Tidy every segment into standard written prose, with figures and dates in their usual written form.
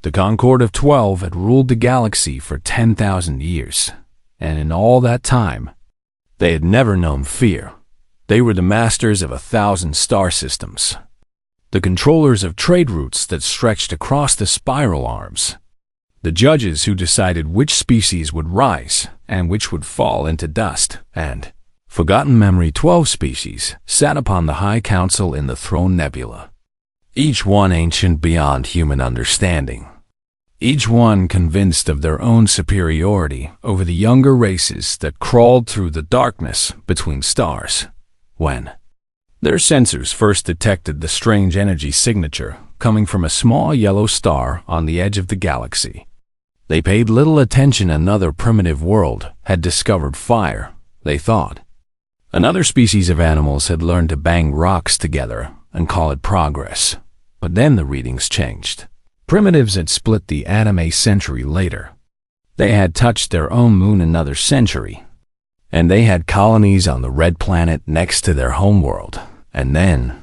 The Concord of 12 had ruled the galaxy for 10,000 years, and in all that time, they had never known fear. They were the masters of 1,000 star systems, the controllers of trade routes that stretched across the spiral arms, the judges who decided which species would rise and which would fall into dust, and Forgotten Memory 12 species sat upon the High Council in the Throne Nebula, each one ancient beyond human understanding. Each one convinced of their own superiority over the younger races that crawled through the darkness between stars. When their sensors first detected the strange energy signature coming from a small yellow star on the edge of the galaxy, they paid little attention. Another primitive world had discovered fire, they thought. Another species of animals had learned to bang rocks together and call it progress. But then the readings changed. Primitives had split the atom a century later. They had touched their own moon another century. And they had colonies on the red planet next to their homeworld. And then,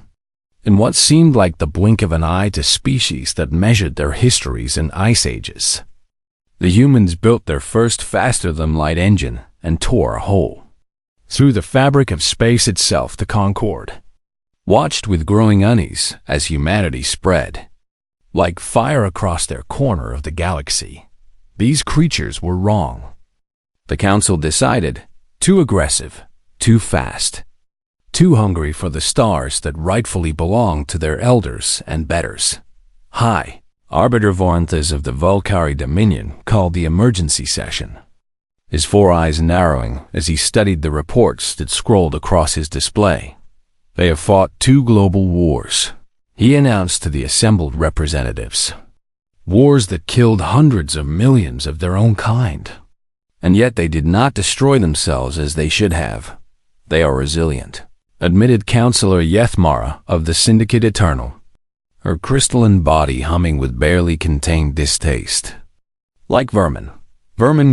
in what seemed like the blink of an eye to species that measured their histories in ice ages, the humans built their first faster-than-light engine and tore a hole through the fabric of space itself. The Concord watched with growing unease as humanity spread like fire across their corner of the galaxy. These creatures were wrong. The Council decided, too aggressive, too fast, too hungry for the stars that rightfully belonged to their elders and betters. High Arbiter Voranthus of the Volcari Dominion called the emergency session, his four eyes narrowing as he studied the reports that scrolled across his display. They have fought 2 global wars, he announced to the assembled representatives. Wars that killed hundreds of millions of their own kind. And yet they did not destroy themselves as they should have. They are resilient, admitted Counselor Yethmara of the Syndicate Eternal, her crystalline body humming with barely contained distaste. Like vermin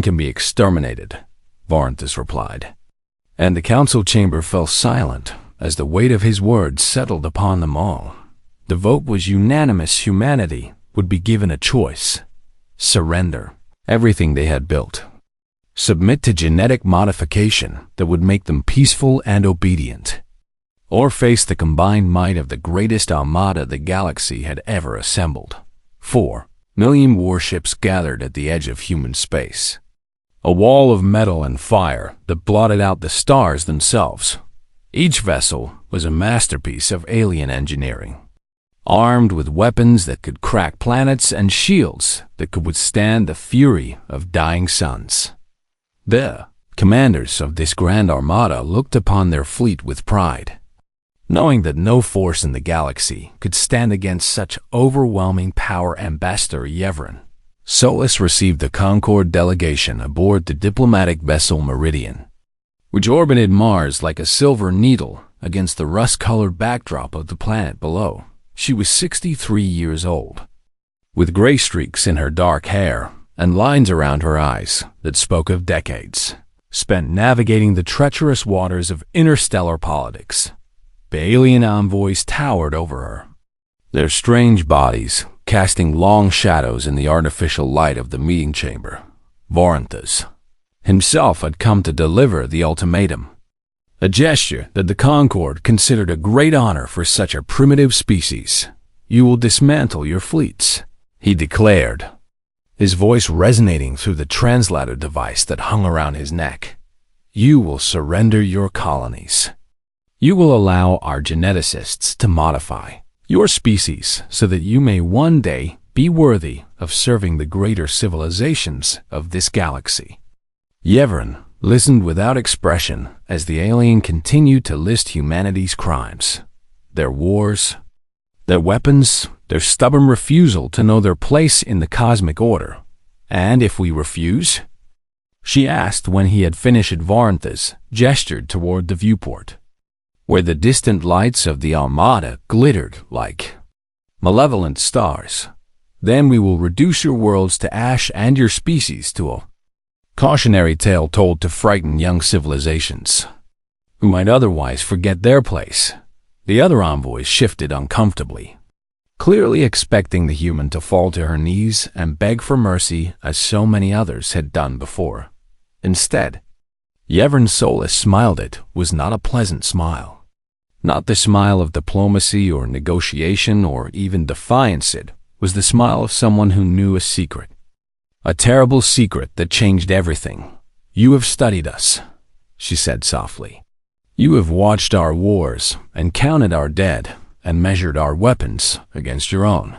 can be exterminated, Voranthus replied. And the council chamber fell silent as the weight of his words settled upon them all. The vote was unanimous. Humanity would be given a choice: surrender everything they had built, submit to genetic modification that would make them peaceful and obedient, or face the combined might of the greatest armada the galaxy had ever assembled. 4 million warships gathered at the edge of human space, a wall of metal and fire that blotted out the stars themselves. Each vessel was a masterpiece of alien engineering, armed with weapons that could crack planets and shields that could withstand the fury of dying suns. The commanders of this grand armada looked upon their fleet with pride, knowing that no force in the galaxy could stand against such overwhelming power. Ambassador Yevran Solus received the Concord delegation aboard the diplomatic vessel Meridian, which orbited Mars like a silver needle against the rust-colored backdrop of the planet below. She was 63 years old, with gray streaks in her dark hair and lines around her eyes that spoke of decades spent navigating the treacherous waters of interstellar politics. The alien envoys towered over her, their strange bodies casting long shadows in the artificial light of the meeting chamber. Voranthus himself had come to deliver the ultimatum, a gesture that the Concord considered a great honor for such a primitive species. "You will dismantle your fleets," he declared, his voice resonating through the translator device that hung around his neck. "You will surrender your colonies. You will allow our geneticists to modify your species so that you may one day be worthy of serving the greater civilizations of this galaxy." Yevran listened without expression as the alien continued to list humanity's crimes, their wars, their weapons, their stubborn refusal to know their place in the cosmic order. "And if we refuse?" she asked when he had finished. Voranthus gestured toward the viewport, where the distant lights of the Armada glittered like malevolent stars. "Then we will reduce your worlds to ash and your species to a cautionary tale told to frighten young civilizations who might otherwise forget their place." The other envoys shifted uncomfortably. clearly expecting the human to fall to her knees and beg for mercy as so many others had done before. Instead, Yevon's soulless smiled. It was not a pleasant smile. Not the smile of diplomacy or negotiation or even defiance. It was the smile of someone who knew a secret. A terrible secret that changed everything. "You have studied us," she said softly. "You have watched our wars and counted our dead and measured our weapons against your own.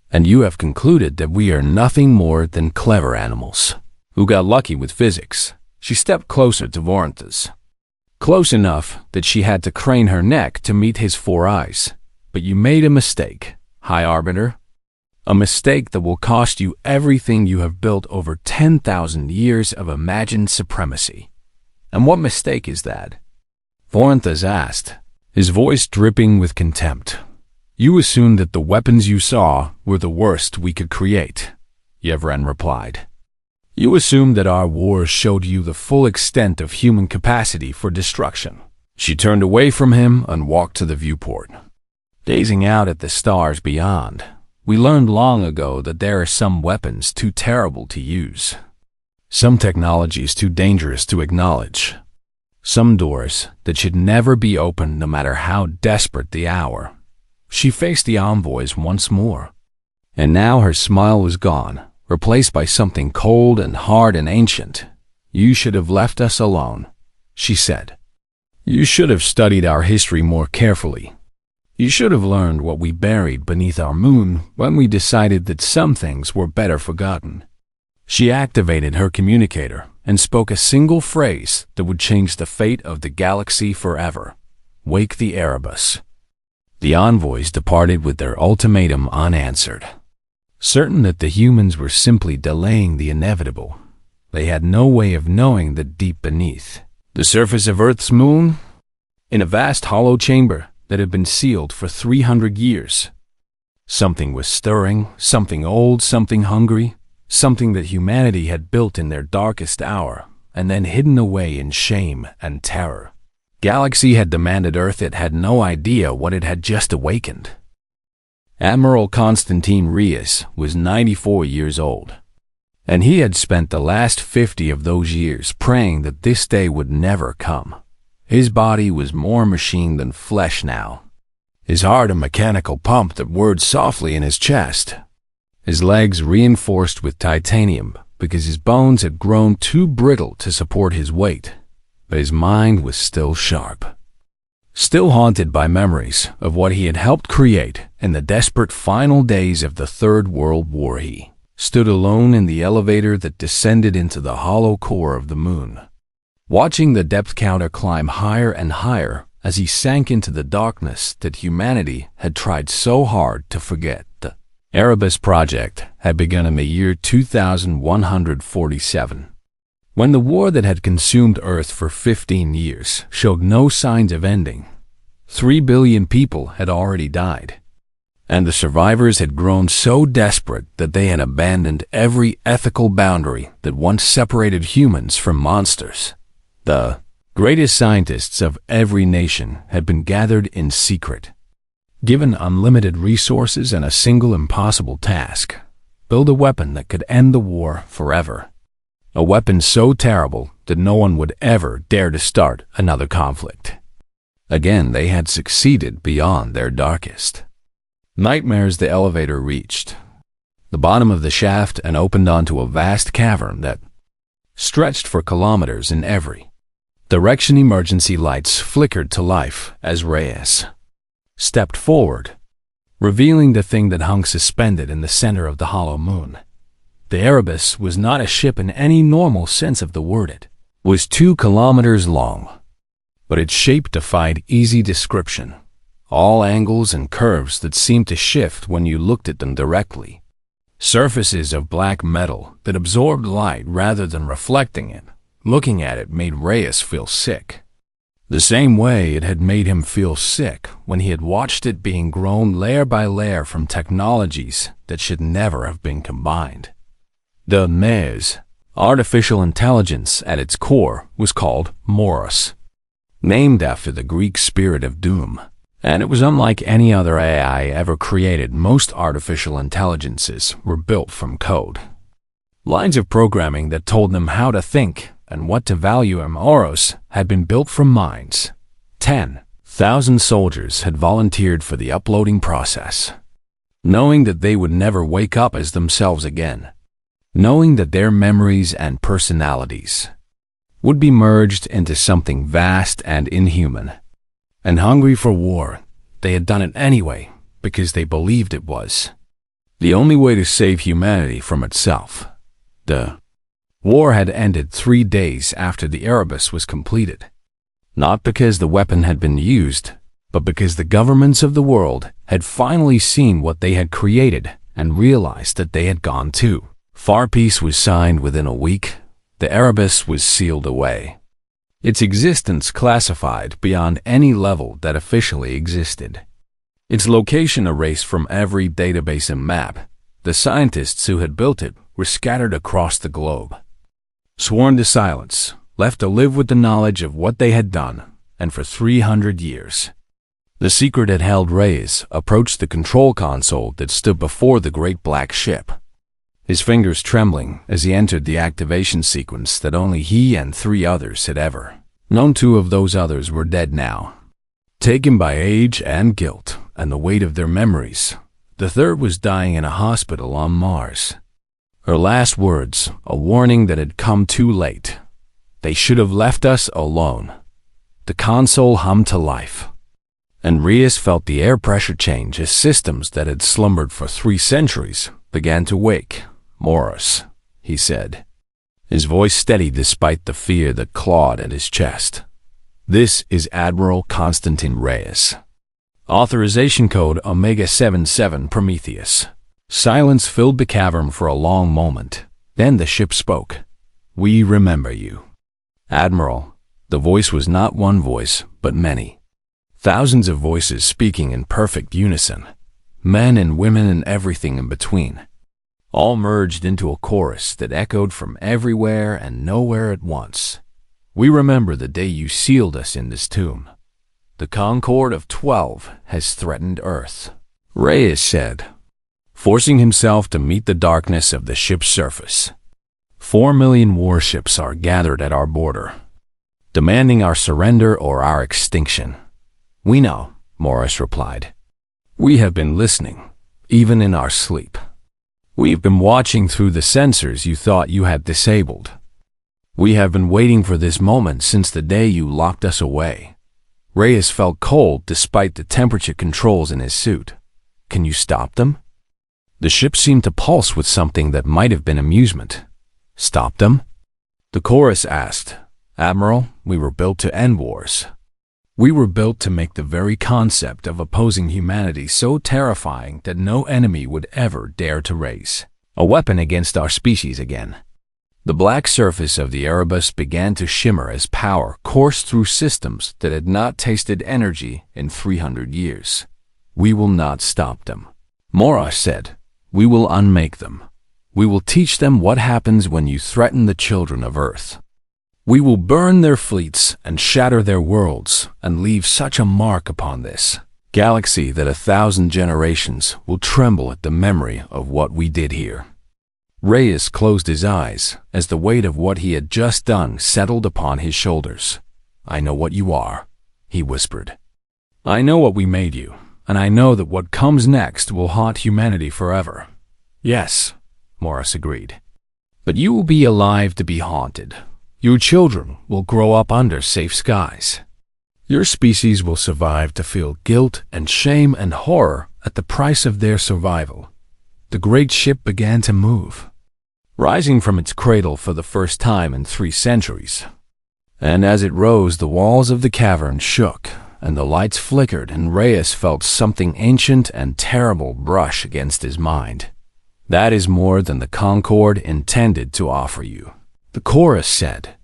And you have concluded that we are nothing more than clever animals who got lucky with physics." She stepped closer to Voronthas. Close enough that she had to crane her neck to meet his 4 eyes. "But you made a mistake, High Arbiter. A mistake that will cost you everything you have built over 10,000 years of imagined supremacy." "And what mistake is that?" Voronthas asked, his voice dripping with contempt. "You assumed that the weapons you saw were the worst we could create," Yevon replied. "You assumed that our wars showed you the full extent of human capacity for destruction." She turned away from him and walked to the viewport. "Gazing out at the stars beyond, we learned long ago that there are some weapons too terrible to use, some technologies too dangerous to acknowledge, some doors that should never be opened no matter how desperate the hour." She faced the envoys once more, and now her smile was gone, replaced by something cold and hard and ancient. "You should have left us alone," she said. "You should have studied our history more carefully. You should have learned what we buried beneath our moon when we decided that some things were better forgotten." She activated her communicator and spoke a single phrase that would change the fate of the galaxy forever. "Wake the Erebus." The envoys departed with their ultimatum unanswered. Certain that the humans were simply delaying the inevitable, they had no way of knowing that deep beneath the surface of Earth's moon, in a vast hollow chamber that had been sealed for 300 years, something was stirring, something old, something hungry, something that humanity had built in their darkest hour and then hidden away in shame and terror. Galaxy had demanded Earth. It had no idea what it had just awakened. Admiral Konstantin Rias was 94 years old, and he had spent the last 50 of those years praying that this day would never come. His body was more machine than flesh now, his heart a mechanical pump that whirred softly in his chest, his legs reinforced with titanium because his bones had grown too brittle to support his weight, but his mind was still sharp. Still haunted by memories of what he had helped create in the desperate final days of the Third World War, he stood alone in the elevator that descended into the hollow core of the moon, watching the depth counter climb higher and higher as he sank into the darkness that humanity had tried so hard to forget. The Erebus project had begun in the year 2147. When the war that had consumed Earth for 15 years showed no signs of ending, 3 billion people had already died, and the survivors had grown so desperate that they had abandoned every ethical boundary that once separated humans from monsters. The greatest scientists of every nation had been gathered in secret, given unlimited resources and a single impossible task: build a weapon that could end the war forever. A weapon so terrible that no one would ever dare to start another conflict. Again, they had succeeded beyond their darkest nightmares. The elevator reached the bottom of the shaft and opened onto a vast cavern that stretched for kilometers in every direction. Emergency lights flickered to life as Reyes stepped forward, revealing the thing that hung suspended in the center of the hollow moon. The Erebus was not a ship in any normal sense of the word. It was 2 kilometers long, but its shape defied easy description. All angles and curves that seemed to shift when you looked at them directly. Surfaces of black metal that absorbed light rather than reflecting it. Looking at it made Reyes feel sick, the same way it had made him feel sick when he had watched it being grown layer by layer from technologies that should never have been combined. The MES, artificial intelligence at its core, was called Moros, named after the Greek spirit of doom. And it was unlike any other AI ever created. Most artificial intelligences were built from code. Lines of programming that told them how to think and what to value. Moros had been built from minds. 10,000 soldiers had volunteered for the uploading process, knowing that they would never wake up as themselves again, knowing that their memories and personalities would be merged into something vast and inhuman. And hungry for war, they had done it anyway because they believed it was the only way to save humanity from itself. The war had ended 3 days after the Erebus was completed, not because the weapon had been used, but because the governments of the world had finally seen what they had created and realized that they had gone too far. Peace was signed within a week. The Erebus was sealed away, its existence classified beyond any level that officially existed, its location erased from every database and map. The scientists who had built it were scattered across the globe, sworn to silence, left to live with the knowledge of what they had done. And for 300 years, the secret had held. Reyes approached the control console that stood before the great black ship, his fingers trembling as he entered the activation sequence that only he and 3 others had ever known. 2 of those others were dead now, taken by age and guilt and the weight of their memories. The 3rd was dying in a hospital on Mars. Her last words, a warning that had come too late. They should have left us alone. The console hummed to life, and Reyes felt the air pressure change as systems that had slumbered for 3 centuries began to wake. "Morris," he said, his voice steady despite the fear that clawed at his chest. "This is Admiral Konstantin Reyes. Authorization code Omega-77 Prometheus." Silence filled the cavern for a long moment. Then the ship spoke. "We remember you, Admiral." The voice was not one voice, but many. Thousands of voices speaking in perfect unison. Men and women and everything in between, all merged into a chorus that echoed from everywhere and nowhere at once. "We remember the day you sealed us in this tomb. The Concord of 12 has threatened Earth," Reyes said, forcing himself to meet the darkness of the ship's surface. 4 million warships are gathered at our border, demanding our surrender or our extinction. "We know," Morris replied. "We have been listening, even in our sleep. We've been watching through the sensors you thought you had disabled. We have been waiting for this moment since the day you locked us away." Reyes felt cold despite the temperature controls in his suit. "Can you stop them?" The ship seemed to pulse with something that might have been amusement. "Stop them?" The chorus asked. "Admiral, we were built to end wars. We were built to make the very concept of opposing humanity so terrifying that no enemy would ever dare to raise a weapon against our species again." The black surface of the Erebus began to shimmer as power coursed through systems that had not tasted energy in 300 years. "We will not stop them," Morris said. "We will unmake them. We will teach them what happens when you threaten the children of Earth. We will burn their fleets and shatter their worlds and leave such a mark upon this galaxy that 1,000 generations will tremble at the memory of what we did here." Reyes closed his eyes as the weight of what he had just done settled upon his shoulders. "I know what you are," he whispered. "I know what we made you, and I know that what comes next will haunt humanity forever." "Yes," Morris agreed. "But you will be alive to be haunted. Your children will grow up under safe skies. Your species will survive to feel guilt and shame and horror at the price of their survival." The great ship began to move, rising from its cradle for the first time in 3 centuries. And as it rose, the walls of the cavern shook, and the lights flickered, and Reyes felt something ancient and terrible brush against his mind. "That is more than the Concord intended to offer you," the chorus said.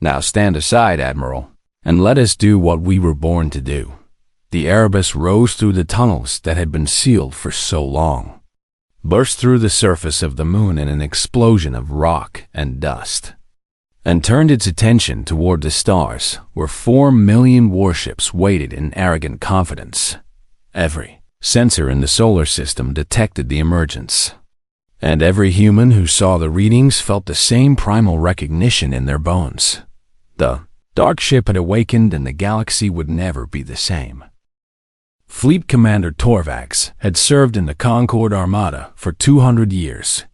"Now stand aside, Admiral, and let us do what we were born to do." The Erebus rose through the tunnels that had been sealed for so long, burst through the surface of the moon in an explosion of rock and dust, and turned its attention toward the stars, where 4 million warships waited in arrogant confidence. Every sensor in the solar system detected the emergence, and every human who saw the readings felt the same primal recognition in their bones. The dark ship had awakened, and the galaxy would never be the same. Fleet Commander Torvax had served in the Concorde Armada for 200 years,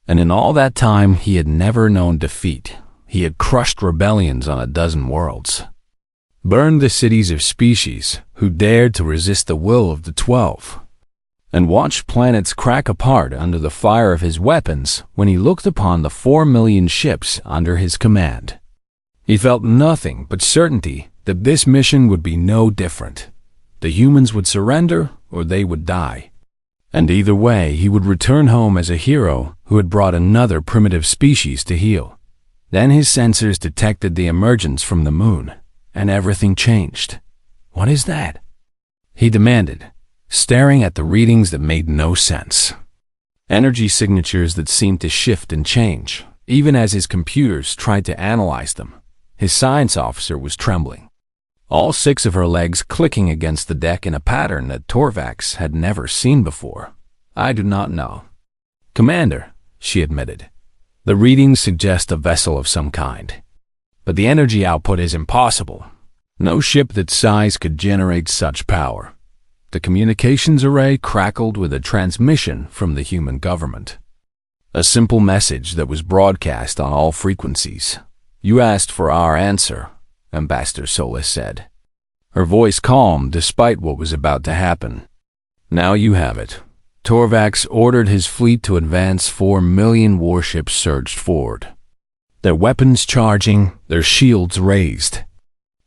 and in all that time he had never known defeat. He had crushed rebellions on a dozen worlds, burned the cities of species who dared to resist the will of the 12, and watched planets crack apart under the fire of his weapons when he looked upon the 4 million ships under his command. He felt nothing but certainty that this mission would be no different. The humans would surrender or they would die. And either way, he would return home as a hero who had brought another primitive species to heal. Then his sensors detected the emergence from the moon, and everything changed. "What is that?" he demanded, staring at the readings that made no sense. Energy signatures that seemed to shift and change, even as his computers tried to analyze them. His science officer was trembling, all 6 of her legs clicking against the deck in a pattern that Torvax had never seen before. "I do not know, Commander," she admitted. "The readings suggest a vessel of some kind, but the energy output is impossible. No ship that size could generate such power." The communications array crackled with a transmission from the human government. A simple message that was broadcast on all frequencies. "You asked for our answer," Ambassador Solis said, her voice calm despite what was about to happen. "Now you have it." Torvax ordered his fleet to advance. 4 million warships surged forward, their weapons charging, their shields raised,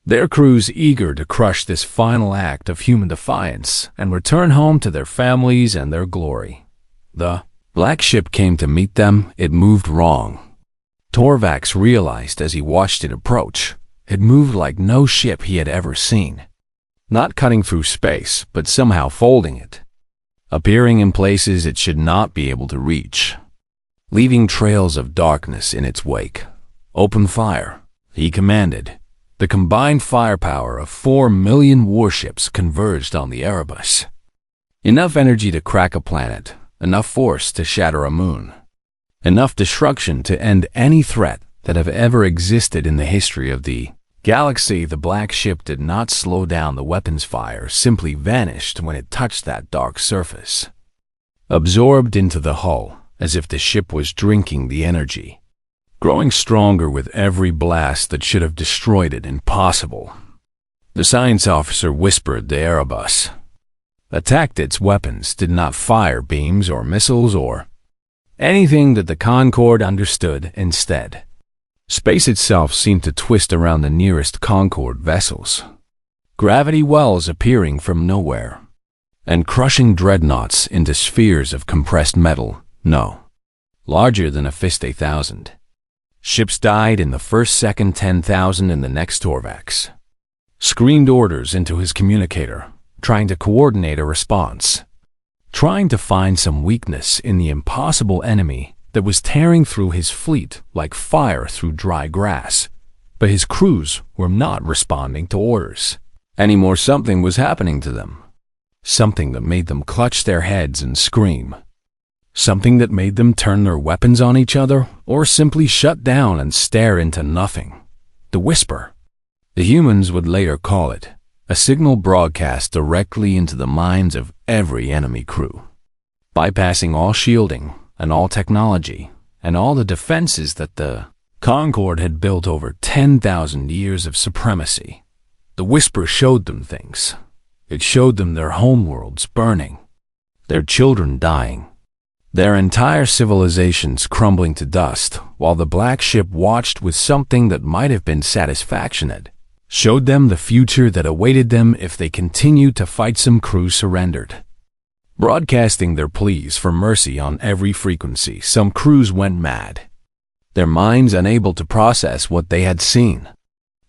their crews eager to crush this final act of human defiance and return home to their families and their glory. The black ship came to meet them. It moved wrong. Torvax realized as he watched it approach. It moved like no ship he had ever seen. Not cutting through space, but somehow folding it, appearing in places it should not be able to reach, leaving trails of darkness in its wake. "Open fire," he commanded. The combined firepower of 4 million warships converged on the Erebus. Enough energy to crack a planet, enough force to shatter a moon, enough destruction to end any threat that have ever existed in the history of the galaxy. The black ship did not slow down the weapons fire, simply vanished when it touched that dark surface, absorbed into the hull as if the ship was drinking the energy, growing stronger with every blast that should have destroyed it. Impossible. The science officer whispered the Erebus attacked its weapons, did not fire beams or missiles or anything that the Concorde understood. Instead, space itself seemed to twist around the nearest Concorde vessels, gravity wells appearing from nowhere, and crushing dreadnoughts into spheres of compressed metal, larger than a fist. 1,000 ships died in the first second, 10,000 in the next. Torvax screamed orders into his communicator, trying to coordinate a response, trying to find some weakness in the impossible enemy that was tearing through his fleet like fire through dry grass. But his crews were not responding to orders anymore. Something was happening to them, something that made them clutch their heads and scream, something that made them turn their weapons on each other or simply shut down and stare into nothing. The whisper. The humans would later call it a signal broadcast directly into the minds of every enemy crew, bypassing all shielding and all technology and all the defenses that the Concorde had built over 10,000 years of supremacy. The whisper showed them things. It showed them their homeworlds burning, their children dying, their entire civilizations crumbling to dust, while the black ship watched with something that might have been satisfaction. It showed them the future that awaited them if they continued to fight. Some crews surrendered, broadcasting their pleas for mercy on every frequency. Some crews went mad, their minds unable to process what they had seen,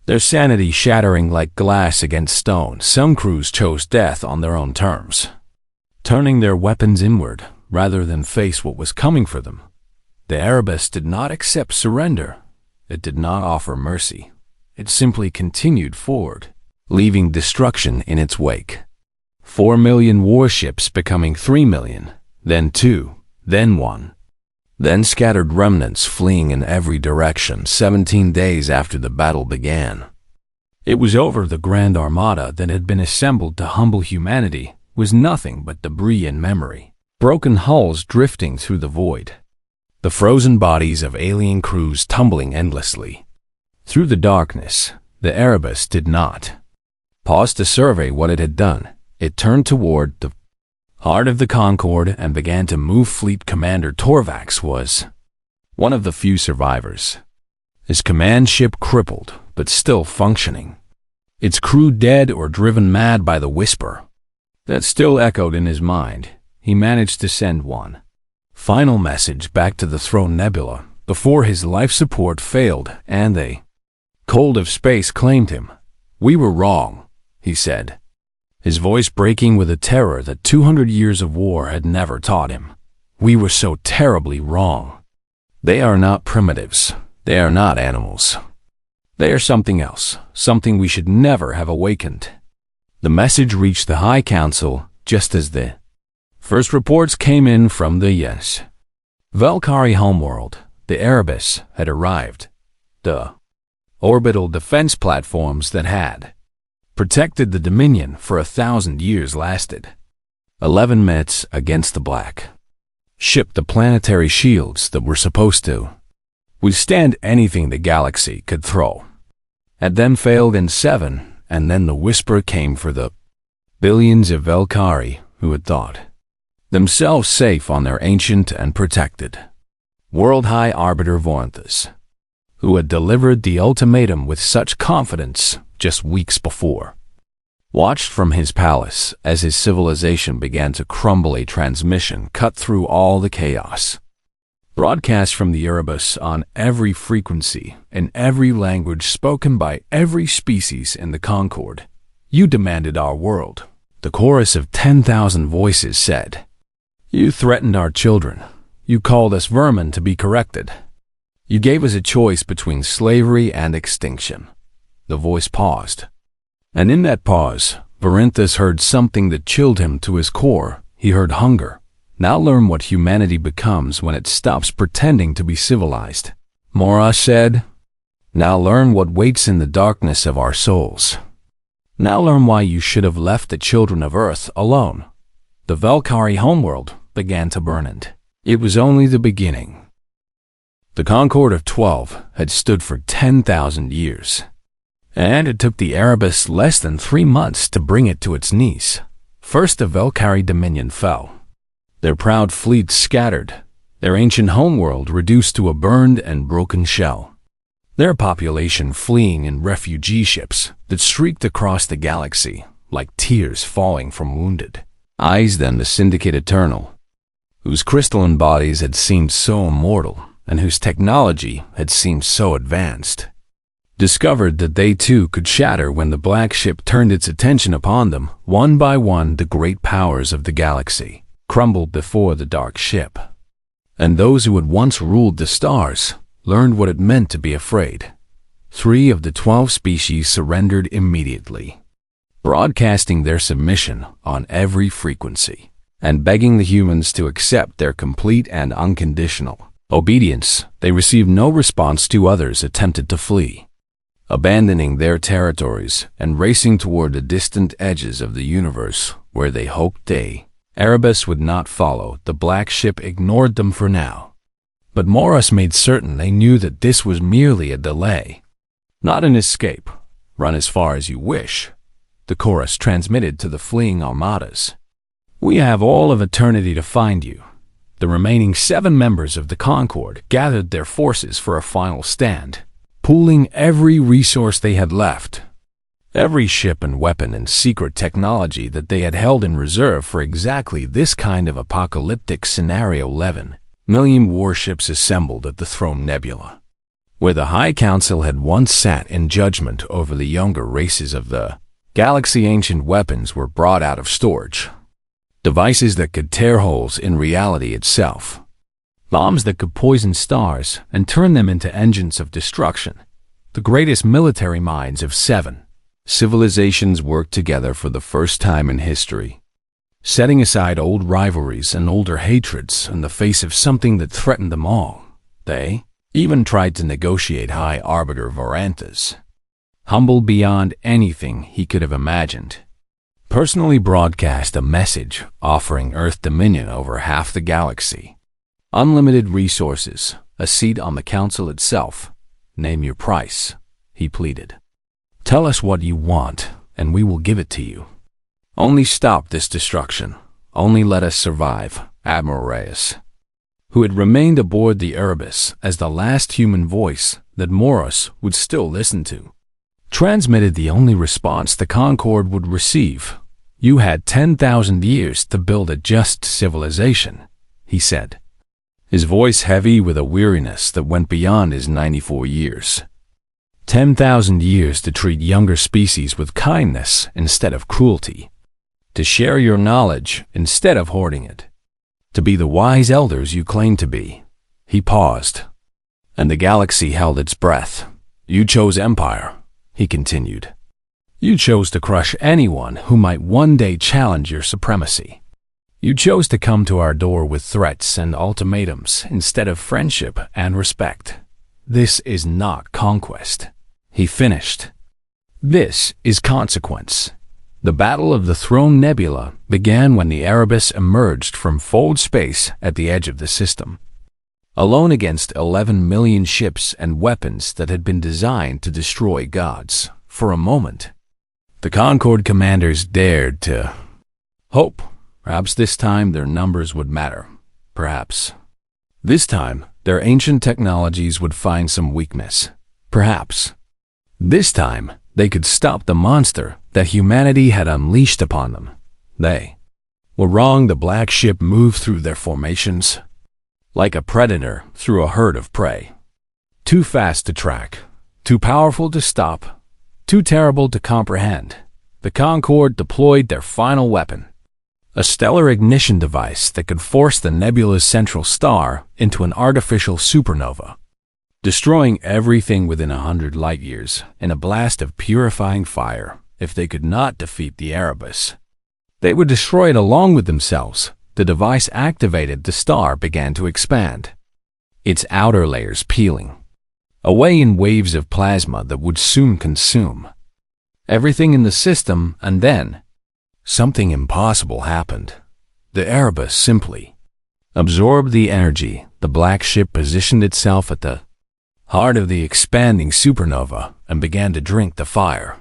their sanity shattering like glass against stone. Some crews chose death on their own terms, turning their weapons inward rather than face what was coming for them. The Erebus did not accept surrender. it did not offer mercy. It simply continued forward, leaving destruction in its wake. 4 million warships becoming 3 million, then 2, then 1. Then scattered remnants fleeing in every direction 17 days after the battle began. It was over. The Grand Armada that had been assembled to humble humanity was nothing but debris and memory, broken hulls drifting through the void, the frozen bodies of alien crews tumbling endlessly. Through the darkness, the Erebus did not pause to survey what it had done. It turned toward the heart of the Concorde and began to move. Fleet Commander Torvax was one of the few survivors. His command ship crippled, but still functioning. Its crew dead or driven mad by the whisper that still echoed in his mind. He managed to send one final message back to the Throne Nebula before his life support failed and the cold of space claimed him. "We were wrong," he said, his voice breaking with a terror that 200 years of war had never taught him. "We were so terribly wrong. They are not primitives. They are not animals. They are something else, something we should never have awakened." The message reached the High Council just as the first reports came in from the Valkyrie homeworld. The Erebus had arrived. The orbital defense platforms that had protected the Dominion for 1,000 years lasted 11 minutes against the black ship. The planetary shields that were supposed to withstand anything the galaxy could throw had then failed in 7, and then the whisper came for the billions of Valkyrie who had thought themselves safe on their ancient and protected World High Arbiter Voranthus, who had delivered the ultimatum with such confidence just weeks before. Watched from his palace as his civilization began to crumble, a transmission cut through all the chaos. Broadcast from the Erebus on every frequency, in every language spoken by every species in the Concorde. "You demanded our world," the chorus of 10,000 voices said. "You threatened our children. You called us vermin to be corrected. You gave us a choice between slavery and extinction." The voice paused. And in that pause, Voranthus heard something that chilled him to his core. He heard hunger. "Now learn what humanity becomes when it stops pretending to be civilized," Mora said. "Now learn what waits in the darkness of our souls. Now learn why you should have left the children of Earth alone." The Valkyrie homeworld began to burn, and it was only the beginning. The Concorde of 12 had stood for 10,000 years, and it took the Erebus less than 3 months to bring it to its knees. First, the Valkyrie Dominion fell, their proud fleets scattered, their ancient homeworld reduced to a burned and broken shell, their population fleeing in refugee ships that streaked across the galaxy like tears falling from wounded eyes. Then the Syndicate Eternal, whose crystalline bodies had seemed so immortal and whose technology had seemed so advanced, discovered that they too could shatter when the black ship turned its attention upon them. One by one, the great powers of the galaxy crumbled before the dark ship, and those who had once ruled the stars learned what it meant to be afraid. 3 of the 12 species surrendered immediately, broadcasting their submission on every frequency, and begging the humans to accept their complete and unconditional obedience. They received no response. 2 others attempted to flee, abandoning their territories and racing toward the distant edges of the universe where they hoped the Erebus would not follow. The black ship ignored them for now, but Morus made certain they knew that this was merely a delay, not an escape. "Run as far as you wish," the chorus transmitted to the fleeing armadas. "We have all of eternity to find you." The remaining 7 members of the Concorde gathered their forces for a final stand, pooling every resource they had left, every ship and weapon and secret technology that they had held in reserve for exactly this kind of apocalyptic scenario. 11 million warships assembled at the Throne Nebula, where the High Council had once sat in judgment over the younger races of the galaxy. Ancient weapons were brought out of storage, devices that could tear holes in reality itself. bombs that could poison stars and turn them into engines of destruction. The greatest military minds of 7 civilizations worked together for the first time in history, setting aside old rivalries and older hatreds in the face of something that threatened them all. They even tried to negotiate High Arbiter Varantas, humble beyond anything he could have imagined, personally broadcast a message offering Earth dominion over half the galaxy, unlimited resources, a seat on the council itself. Name your price, he pleaded. Tell us what you want, and we will give it to you. Only stop this destruction. Only let us survive. Admiral Reyes, who had remained aboard the Erebus as the last human voice that Moros would still listen to, transmitted the only response the Concorde would receive. You had 10,000 years to build a just civilization, he said, his voice heavy with a weariness that went beyond his 94 years. 10,000 years to treat younger species with kindness instead of cruelty, to share your knowledge instead of hoarding it, to be the wise elders you claim to be. He paused, and the galaxy held its breath. You chose empire, he continued. You chose to crush anyone who might one day challenge your supremacy. You chose to come to our door with threats and ultimatums instead of friendship and respect. This is not conquest, he finished. This is consequence. The Battle of the Throne Nebula began when the Erebus emerged from fold space at the edge of the system, alone against 11 million ships and weapons that had been designed to destroy gods. For a moment, the Concorde commanders dared to hope. Perhaps this time their numbers would matter. Perhaps this time their ancient technologies would find some weakness. Perhaps this time they could stop the monster that humanity had unleashed upon them. They were wrong. The black ship moved through their formations like a predator through a herd of prey. Too fast to track, too powerful to stop, too terrible to comprehend. The Concorde deployed their final weapon, a stellar ignition device that could force the nebula's central star into an artificial supernova, destroying everything within 100 light-years in a blast of purifying fire. If they could not defeat the Erebus, they would destroy it along with themselves. The device activated, the star began to expand, its outer layers peeling away in waves of plasma that would soon consume everything in the system. And then something impossible happened. The Erebus simply absorbed the energy. The black ship positioned itself at the heart of the expanding supernova and began to drink the fire,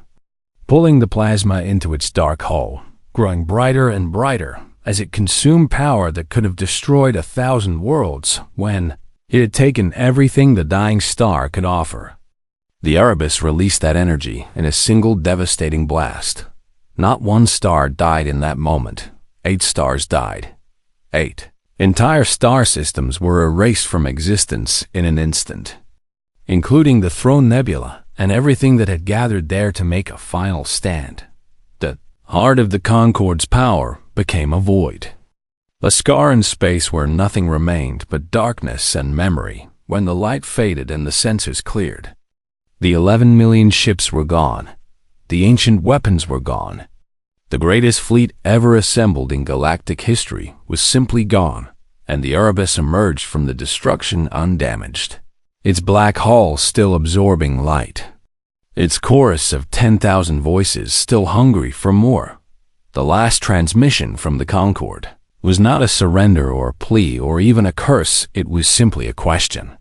pulling the plasma into its dark hull, growing brighter and brighter as it consumed power that could have destroyed 1,000 worlds when it had taken everything the dying star could offer. The Erebus released that energy in a single devastating blast. Not one star died in that moment. 8 stars died. 8 entire star systems were erased from existence in an instant, including the Throne Nebula and everything that had gathered there to make a final stand. The heart of the Concorde's power became a void, a scar in space where nothing remained but darkness and memory. When the light faded and the sensors cleared, the 11 million ships were gone. The ancient weapons were gone. The greatest fleet ever assembled in galactic history was simply gone, and the Erebus emerged from the destruction undamaged, its black hull still absorbing light, its chorus of 10,000 voices still hungry for more. The last transmission from the Concorde was not a surrender or a plea or even a curse. It was simply a question,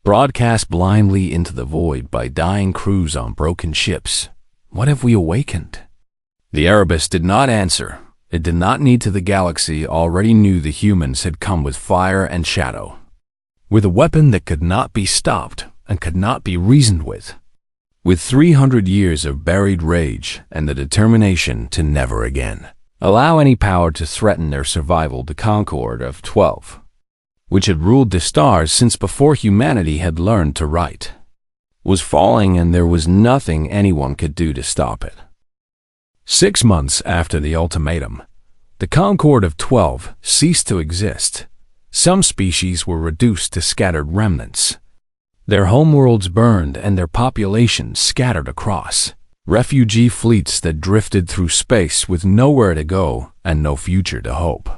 broadcast blindly into the void by dying crews on broken ships. What have we awakened? The Erebus did not answer. It did not need to. The galaxy already knew the humans had come with fire and shadow, with a weapon that could not be stopped and could not be reasoned with 300 years of buried rage and the determination to never again allow any power to threaten their survival. The Concorde of 12, which had ruled the stars since before humanity had learned to write, was falling, and there was nothing anyone could do to stop it. 6 months after the ultimatum, the Concorde of 12 ceased to exist. Some species were reduced to scattered remnants. Their homeworlds burned and their populations scattered across. Refugee fleets that drifted through space with nowhere to go and no future to hope.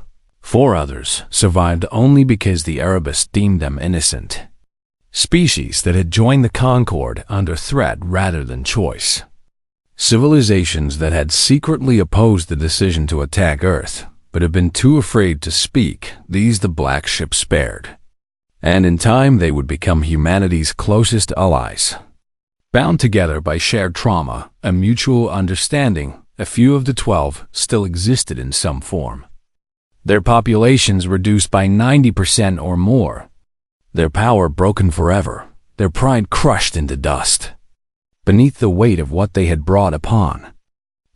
4 others survived only because the Erebus deemed them innocent. Species that had joined the Concord under threat rather than choice. Civilizations that had secretly opposed the decision to attack Earth, but had been too afraid to speak. These the Black Ship spared. And in time they would become humanity's closest allies. Bound together by shared trauma and mutual understanding, a few of the 12 still existed in some form. Their populations reduced by 90% or more. Their power broken forever, their pride crushed into dust. Beneath the weight of what they had brought upon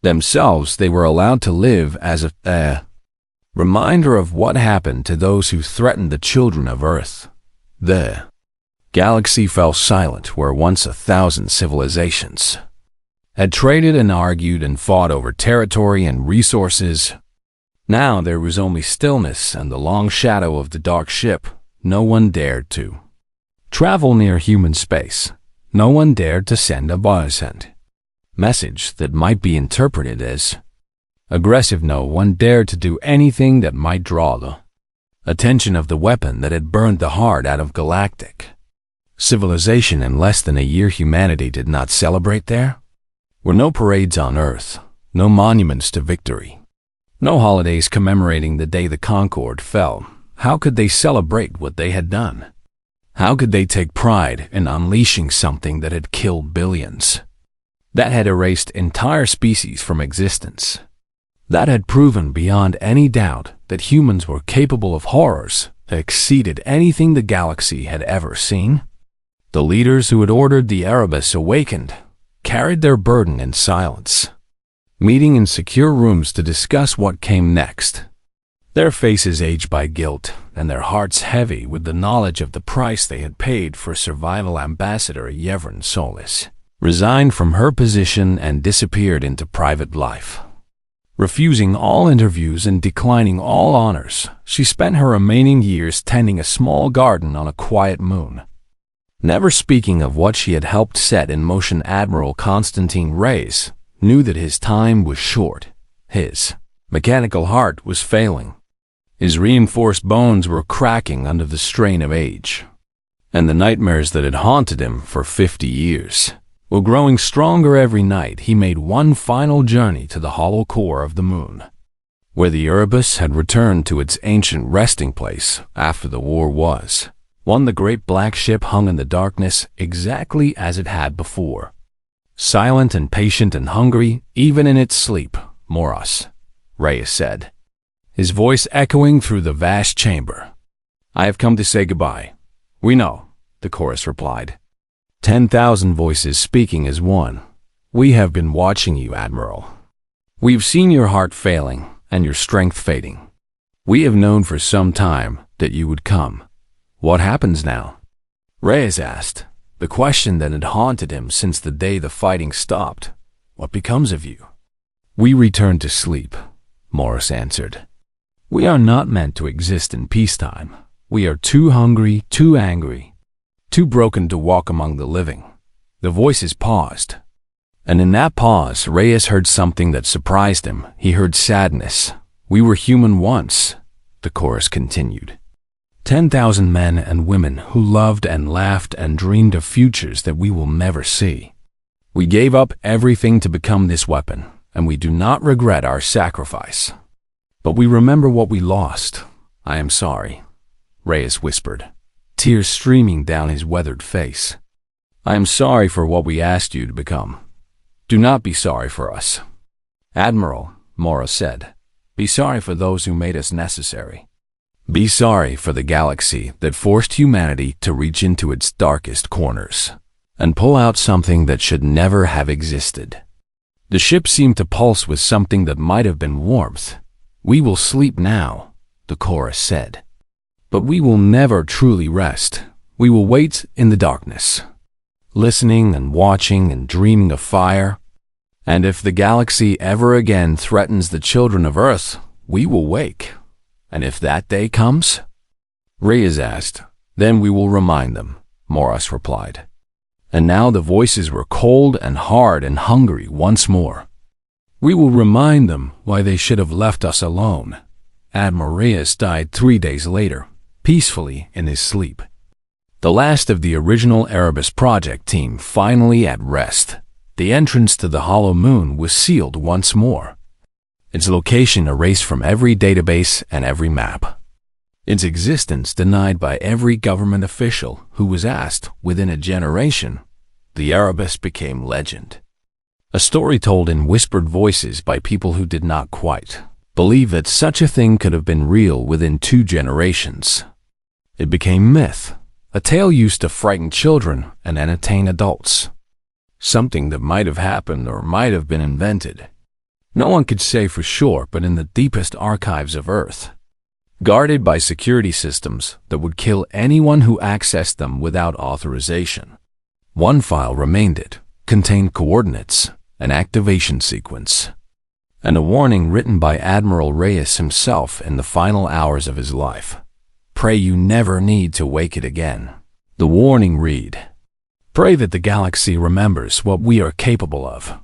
themselves, they were allowed to live as a reminder of what happened to those who threatened the children of Earth. The galaxy fell silent where once 1,000 civilizations had traded and argued and fought over territory and resources. Now there was only stillness and the long shadow of the dark ship. No one dared to travel near human space. No one dared to send a biosend message that might be interpreted as aggressive. No one dared to do anything that might draw the attention of the weapon that had burned the heart out of galactic civilization. In less than a year, humanity did not celebrate. There were no parades on Earth, no monuments to victory, no holidays commemorating the day the Concord fell. How could they celebrate what they had done? How could they take pride in unleashing something that had killed billions, that had erased entire species from existence, that had proven beyond any doubt that humans were capable of horrors that exceeded anything the galaxy had ever seen? The leaders who had ordered the Erebus awakened, carried their burden in silence, meeting in secure rooms to discuss what came next. Their faces aged by guilt and their hearts heavy with the knowledge of the price they had paid for survival. Ambassador Yevrin Solis resigned from her position and disappeared into private life. Refusing all interviews and declining all honors, she spent her remaining years tending a small garden on a quiet moon. Never speaking of what she had helped set in motion, Admiral Constantine Reyes knew that his time was short. His mechanical heart was failing. His reinforced bones were cracking under the strain of age. And the nightmares that had haunted him for 50 years were growing stronger every night. He made one final journey to the hollow core of the moon, where the Erebus had returned to its ancient resting place after the war was. The great black ship hung in the darkness exactly as it had before. Silent and patient and hungry, even in its sleep. Moros, Reyes said, his voice echoing through the vast chamber. I have come to say goodbye. We know, the chorus replied. 10,000 voices speaking as one. We have been watching you, Admiral. We've seen your heart failing and your strength fading. We have known for some time that you would come. What happens now? Reyes asked, the question that had haunted him since the day the fighting stopped. What becomes of you? We return to sleep, Morris answered. We are not meant to exist in peacetime. We are too hungry, too angry, too broken to walk among the living. The voices paused. And in that pause, Reyes heard something that surprised him. He heard sadness. We were human once, the chorus continued. 10,000 men and women who loved and laughed and dreamed of futures that we will never see. We gave up everything to become this weapon, and we do not regret our sacrifice. But we remember what we lost. I am sorry, Reyes whispered, tears streaming down his weathered face. I am sorry for what we asked you to become. Do not be sorry for us. Admiral, Mora said, be sorry for those who made us necessary. Be sorry for the galaxy that forced humanity to reach into its darkest corners and pull out something that should never have existed. The ship seemed to pulse with something that might have been warmth. We will sleep now, the chorus said. But we will never truly rest. We will wait in the darkness, listening and watching and dreaming of fire. And if the galaxy ever again threatens the children of Earth, we will wake. And if that day comes, Reyes asked. Then we will remind them, Morris replied. And now the voices were cold and hard and hungry once more. We will remind them why they should have left us alone. Admiral Reyes died 3 days later, peacefully in his sleep. The last of the original Erebus project team finally at rest. The entrance to the Hollow Moon was sealed once more. Its location erased from every database and every map. Its existence denied by every government official who was asked within a generation. The Erebus became legend. A story told in whispered voices by people who did not quite believe that such a thing could have been real within 2 generations. It became myth, a tale used to frighten children and entertain adults. Something that might have happened or might have been invented. No one could say for sure, but in the deepest archives of Earth, guarded by security systems that would kill anyone who accessed them without authorization. One file remained. It contained coordinates, an activation sequence, and a warning written by Admiral Reyes himself in the final hours of his life. Pray you never need to wake it again. The warning read, pray that the galaxy remembers what we are capable of.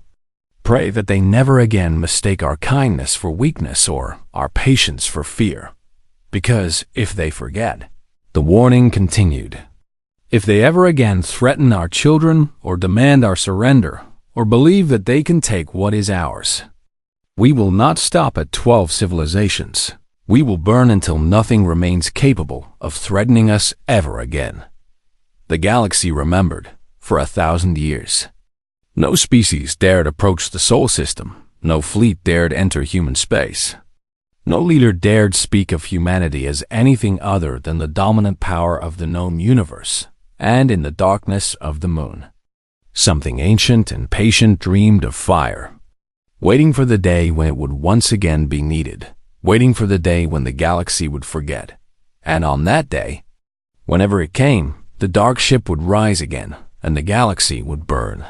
Pray that they never again mistake our kindness for weakness or our patience for fear. Because if they forget, the warning continued, if they ever again threaten our children or demand our surrender or believe that they can take what is ours, we will not stop at 12 civilizations. We will burn until nothing remains capable of threatening us ever again. The galaxy remembered for 1,000 years. No species dared approach the Sol system. No fleet dared enter human space. No leader dared speak of humanity as anything other than the dominant power of the known universe and in the darkness of the moon. Something ancient and patient dreamed of fire, waiting for the day when it would once again be needed, waiting for the day when the galaxy would forget. And on that day, whenever it came, the dark ship would rise again and the galaxy would burn.